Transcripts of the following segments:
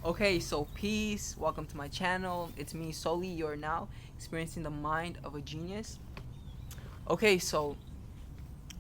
Okay, so peace. Welcome to my channel. It's me, Soli. You're now experiencing the mind of a genius. Okay, so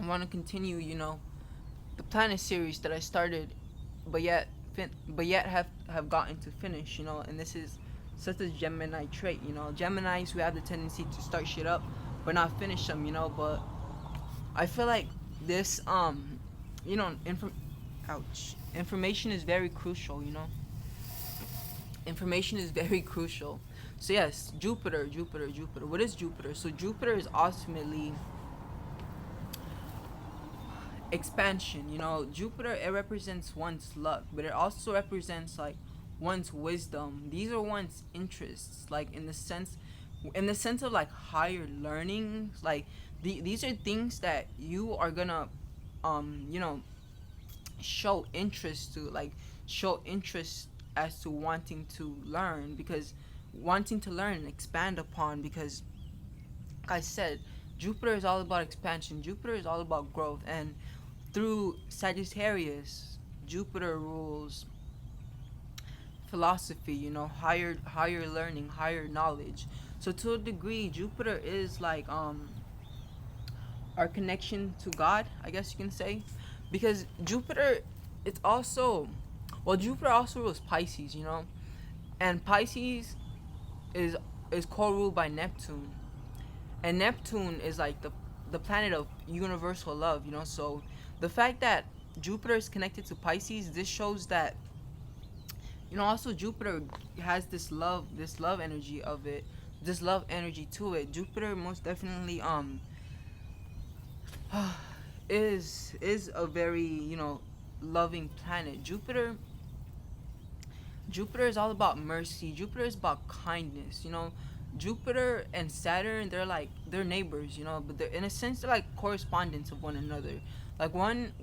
I want to continue, the planet series that I started, but yet, have gotten to finish, and this is such a Gemini trait, Geminis, we have the tendency to start shit up, but not finish them, But I feel like this, information is very crucial, Information is very crucial. So yes, Jupiter. What is Jupiter? So Jupiter is ultimately expansion. Jupiter, it represents one's luck, but it also represents like one's wisdom. These are one's interests, like in the sense of like higher learning. Like these are things that you are gonna, um, you know, show interest to, like show interest as to wanting to learn, because wanting to learn and expand upon, because like I said, Jupiter is all about expansion. Jupiter is all about growth, and through Sagittarius, Jupiter rules philosophy, higher learning, higher knowledge. So to a degree, Jupiter is like our connection to God, I guess you can say, because Jupiter, it's also, well, Jupiter also rules Pisces, and Pisces is co-ruled by Neptune, and Neptune is like the planet of universal love, So the fact that Jupiter is connected to Pisces, this shows that, also Jupiter has this love energy of it, this love energy to it. Jupiter most definitely is a very, loving planet. Jupiter is all about mercy. Jupiter is about kindness. Jupiter and Saturn, they're neighbors. But they're, in a sense, they're like correspondents of one another. Like one,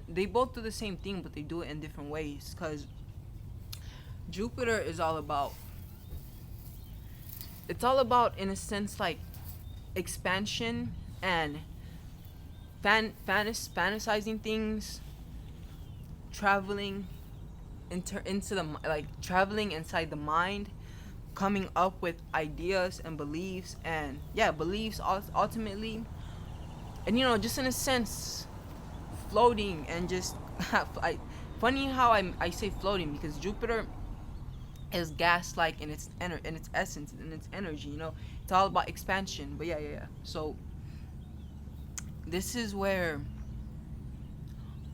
they both do the same thing, but they do it in different ways. Cause Jupiter is all about. It's all about, in a sense, like expansion and fantasizing things, traveling into the, like traveling inside the mind, coming up with ideas and beliefs, and yeah, beliefs ultimately, and just in a sense, floating and just I, funny how I say floating, because Jupiter is gas like in its essence, in its energy. It's all about expansion. But yeah. So this is where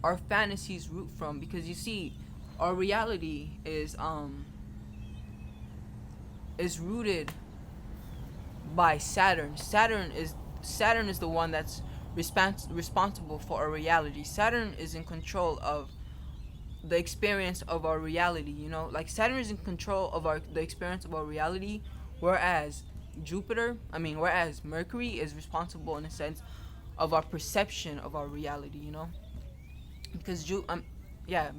our fantasies root from, because you see, our reality is rooted by Saturn. Saturn is the one that's responsible for our reality. Saturn is in control of the experience of our reality. Like Saturn is in control of the experience of our reality, whereas whereas Mercury is responsible, in a sense, of our perception of our reality. Because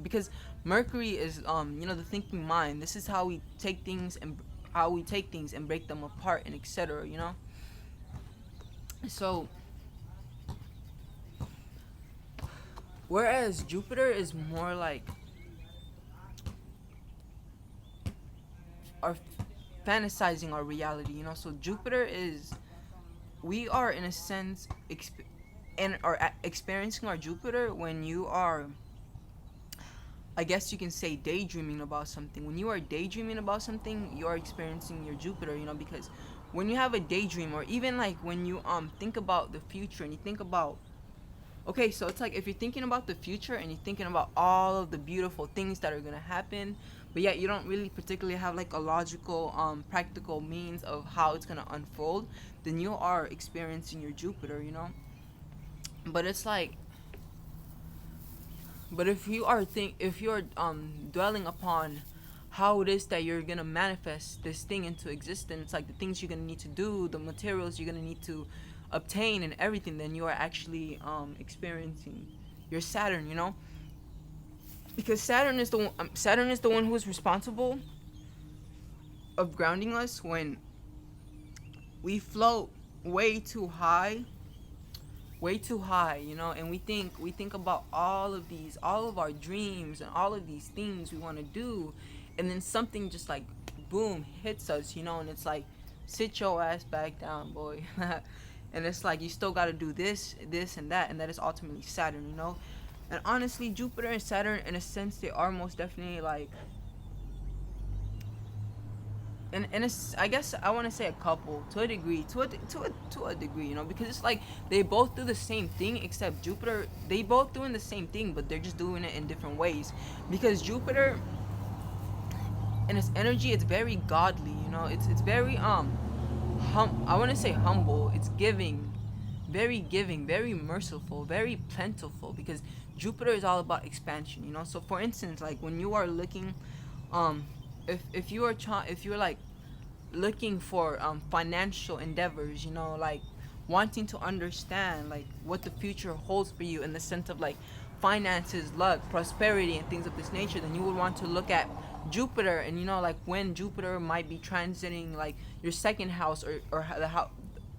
because Mercury is, the thinking mind. This is how we take things and break them apart, and etc. So whereas Jupiter is more like our fantasizing our reality. So Jupiter is, we are, in a sense, and are experiencing our Jupiter when you are, I guess you can say, daydreaming about something. When you are daydreaming about something, you are experiencing your Jupiter, because when you have a daydream, or even like when you think about the future, and you think about, okay, so it's like if you're thinking about the future and you're thinking about all of the beautiful things that are gonna happen, but yet you don't really particularly have like a logical, practical means of how it's gonna unfold, then you are experiencing your Jupiter. But it's like, but if you're dwelling upon how it is that you're gonna manifest this thing into existence, like the things you're gonna need to do, the materials you're gonna need to obtain, and everything, then you are actually experiencing your Saturn. Because Saturn is the one who is responsible of grounding us when we float way too high, and we think about all of our dreams and all of these things we want to do, and then something just like boom hits us, and it's like, sit your ass back down, boy. And it's like you still got to do this and that is ultimately Saturn, and honestly, Jupiter and Saturn, in a sense, they are most definitely like, and it's, I guess I want to say a couple, to a degree, to a degree, because it's like they both do the same thing, except Jupiter, they both doing the same thing, but they're just doing it in different ways. Because Jupiter, and its energy, it's very godly, it's very I want to say humble, it's giving, very merciful, very plentiful, because Jupiter is all about expansion, so for instance, like when you are looking, um if you are if you're like looking for financial endeavors, like wanting to understand like what the future holds for you in the sense of like finances, luck, prosperity, and things of this nature, then you would want to look at Jupiter, and like when Jupiter might be transiting like your second house, or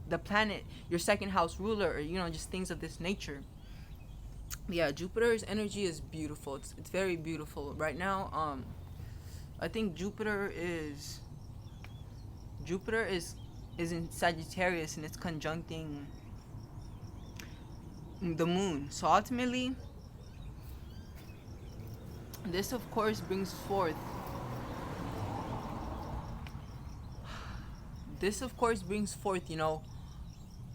the planet, your second house ruler, or just things of this nature. Yeah, Jupiter's energy is beautiful. It's very beautiful right now. I think Jupiter is in Sagittarius, and it's conjuncting the moon. So ultimately, this of course brings forth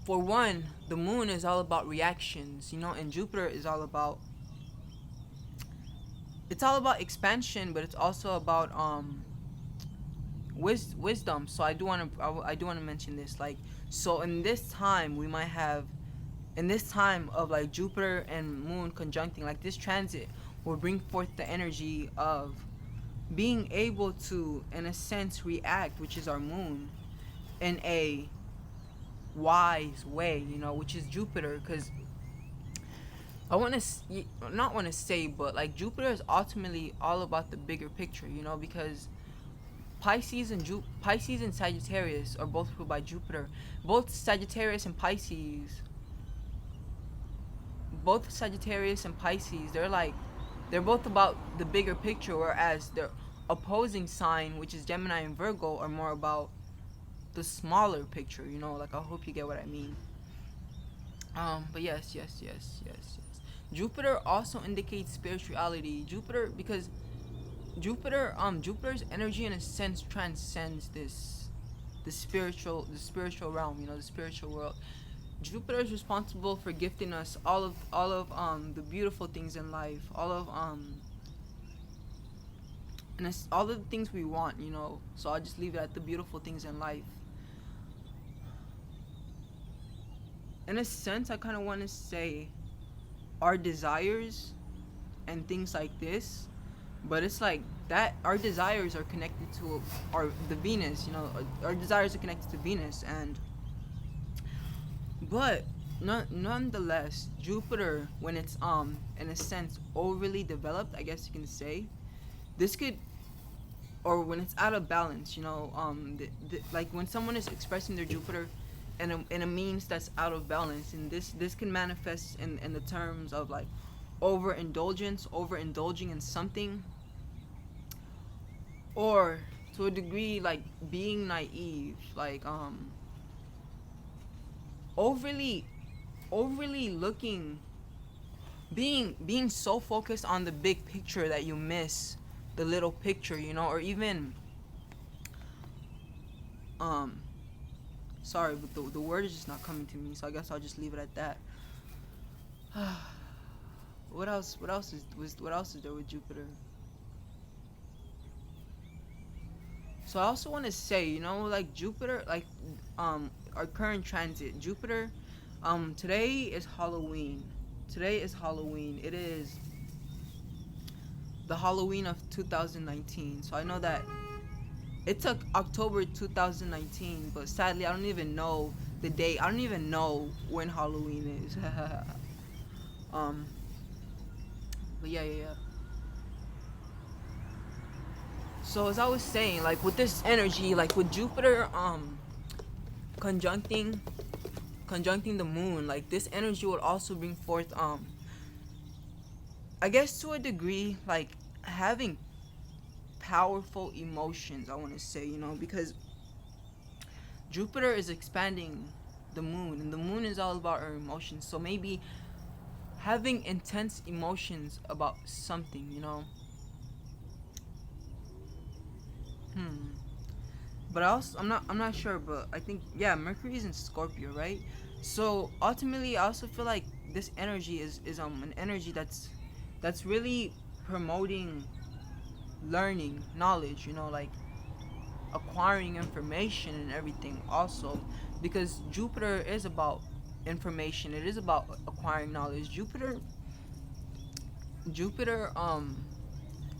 for one, the moon is all about reactions, and Jupiter is all about, expansion, but it's also about wisdom. So I do want to mention this, like, so in this time we might have, in this time of like Jupiter and moon conjuncting, like this transit will bring forth the energy of being able to, in a sense, react, which is our moon, in a wise way, which is Jupiter. Because I want to not want to say, but like Jupiter is ultimately all about the bigger picture, because Pisces and Sagittarius are both ruled by Jupiter. Both Sagittarius and Pisces, they're both about the bigger picture, whereas their opposing sign, which is Gemini and Virgo, are more about the smaller picture, like, I hope you get what I mean. But yes. Jupiter also indicates spirituality. Because Jupiter's energy, in a sense, transcends the spiritual realm, the spiritual world. Jupiter is responsible for gifting us all of the beautiful things in life, all of and it's all the things we want, So I'll just leave it at the beautiful things in life. In a sense, I kind of want to say our desires and things like this, but it's like that our desires are connected to the Venus, our desires are connected to Venus, but nonetheless, Jupiter, when it's in a sense overly developed, I guess you can say, this could, or when it's out of balance, like when someone is expressing their Jupiter in a means that's out of balance, and this can manifest in the terms of like overindulging in something, or to a degree like being naive, like overly looking, being so focused on the big picture that you miss the little picture, or even sorry, but the word is just not coming to me, so I guess I'll just leave it at that. What else is there with Jupiter? So I also want to say, like Jupiter, like our current transit, Jupiter, today is Halloween. It is the Halloween of 2019. So I know that it took October 2019, but sadly I don't even know the date. I don't even know when Halloween is. But yeah. So as I was saying, like with this energy, like with Jupiter conjuncting the moon, like this energy would also bring forth I guess to a degree like having powerful emotions, I want to say, because Jupiter is expanding the moon, and the moon is all about our emotions. So maybe having intense emotions about something, Hmm. But I'm not sure, but I think, yeah, Mercury is in Scorpio, right? So ultimately, I also feel like this energy is an energy that's really promoting learning, knowledge, like acquiring information and everything also, because Jupiter is about information. It is about acquiring knowledge. Jupiter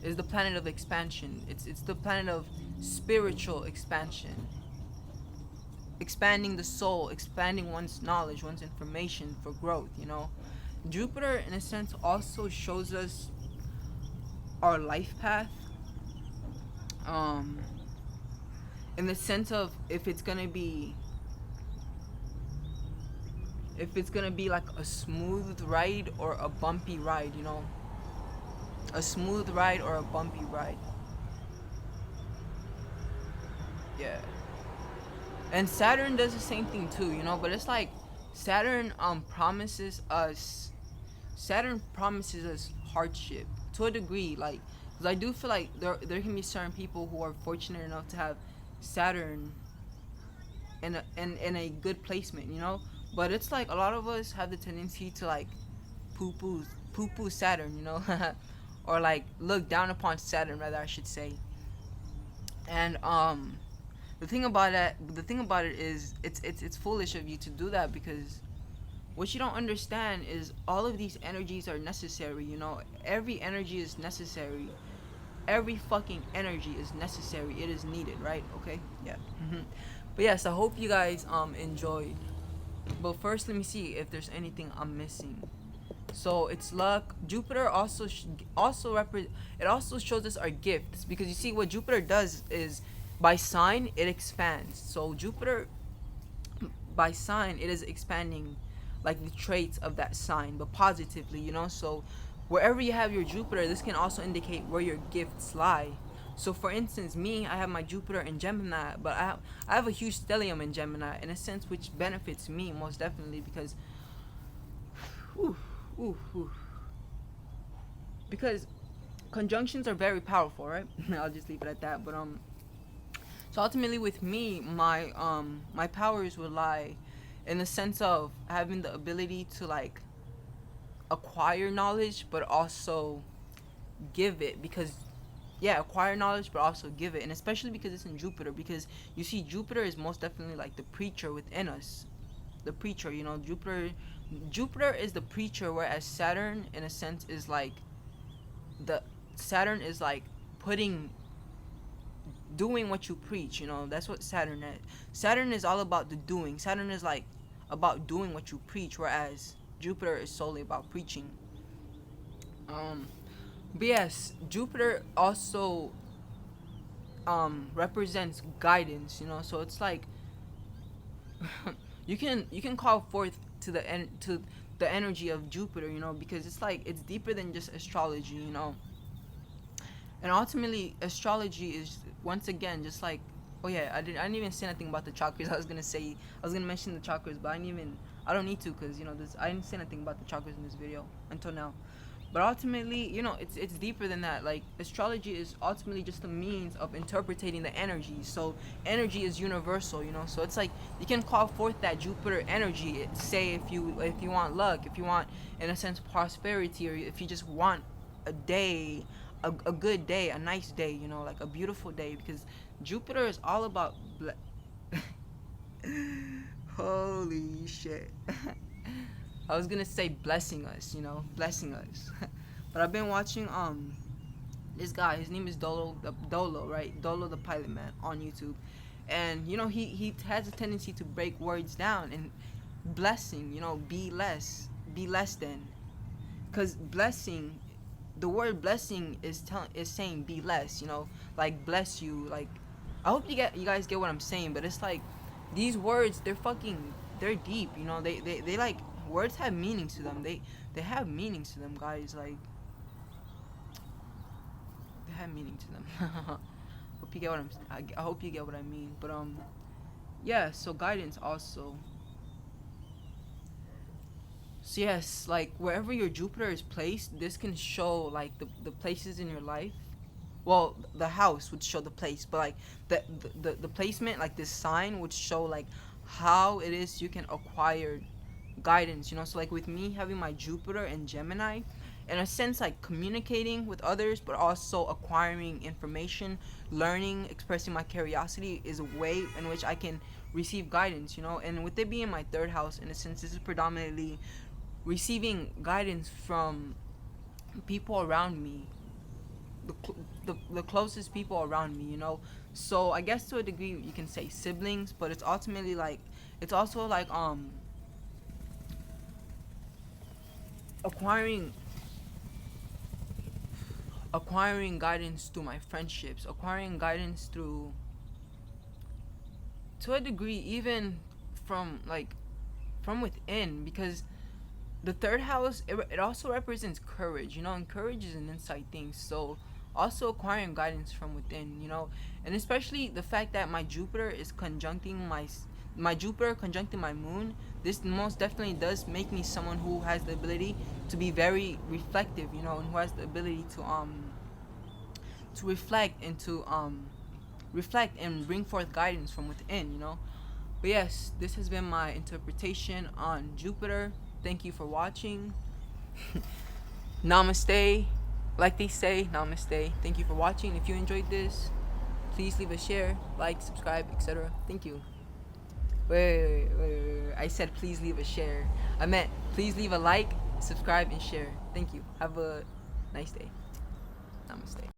is the planet of expansion. It's the planet of spiritual expansion, expanding the soul, expanding one's knowledge, one's information for growth. Jupiter, in a sense, also shows us our life path, um, in the sense of if it's gonna be like a smooth ride or a bumpy ride. A smooth ride or a bumpy ride. Yeah. And Saturn does the same thing too. But it's like Saturn promises us Saturn promises us hardship to a degree, like, because I do feel like there can be certain people who are fortunate enough to have Saturn in a good placement. But it's like a lot of us have the tendency to like poo poo Saturn. Or like look down upon Saturn, rather, I should say. And the thing about it is it's foolish of you to do that, because what you don't understand is all of these energies are necessary. Every energy is necessary. Every fucking energy is necessary. It is needed, right? Okay, yeah. But yes, I hope you guys enjoyed. But first, let me see if there's anything I'm missing. So it's luck. Jupiter it also shows us our gifts, because you see what Jupiter does is, by sign it expands. So Jupiter, by sign, it is expanding like the traits of that sign, but positively. So wherever you have your Jupiter, this can also indicate where your gifts lie. So for instance, me, I have my Jupiter in Gemini, but I have a huge stellium in Gemini, in a sense, which benefits me most definitely, because whew, whew, whew, because conjunctions are very powerful, right? I'll just leave it at that. But so ultimately, with me, my powers would lie in the sense of having the ability to like acquire knowledge, but also give it, because yeah, acquire knowledge but also give it. And especially because it's in Jupiter, because you see, Jupiter is most definitely like the preacher within us. The preacher, Jupiter is the preacher, whereas Saturn, in a sense, is like the Saturn is like putting doing what you preach. That's what Saturn is. Saturn is all about the doing. Saturn is like about doing what you preach, whereas Jupiter is solely about preaching. um but yes, Jupiter also represents guidance. So it's like you can call forth to the energy of Jupiter, because it's like it's deeper than just astrology. And ultimately, astrology is, once again, just like, oh yeah, I didn't even say nothing about the chakras. I was gonna mention the chakras, but I don't need to, because I didn't say nothing about the chakras in this video until now. But ultimately, it's deeper than that. Like, astrology is ultimately just a means of interpreting the energy. So energy is universal. So it's like you can call forth that Jupiter energy. Say if you want luck, if you want, in a sense, prosperity, or if you just want a day, a good day, a nice day, like a beautiful day, because Jupiter is all about holy shit. I was gonna say blessing us. But I've been watching this guy. His name is Dolo, right? Dolo the Pilot Man on YouTube, and he has a tendency to break words down. And blessing, be less than, because blessing, the word blessing is saying be less. Like bless you. Like, I hope you guys get what I'm saying. But it's like these words, they're deep. They like, words have meaning to them. They have meanings to them, guys. Like, they have meaning to them. Hope you get what I hope you get what I mean. But yeah. So guidance also. So yes, like wherever your Jupiter is placed, this can show like the places in your life. Well, the house would show the place, but like the placement, like this sign would show like how it is you can acquire guidance. So like with me having my Jupiter and Gemini, in a sense like communicating with others, but also acquiring information, learning, expressing my curiosity is a way in which I can receive guidance. And with it being my third house, in a sense, this is predominantly receiving guidance from people around me, the closest people around me. So I guess to a degree you can say siblings, but it's ultimately like it's also like acquiring acquiring guidance through my friendships, acquiring guidance through, to a degree, even from like from within, because the third house, it also represents courage. And courage is an inside thing. So also acquiring guidance from within. And especially the fact that my Jupiter is conjuncting my Jupiter conjuncting my moon. This most definitely does make me someone who has the ability to be very reflective, and who has the ability to reflect and to reflect and bring forth guidance from within. But yes, this has been my interpretation on Jupiter. Thank you for watching. Namaste. Like they say, namaste. Thank you for watching. If you enjoyed this, please leave a share, like, subscribe, etc. Thank you. Wait. I said please leave a share. I meant please leave a like, subscribe, and share. Thank you. Have a nice day. Namaste.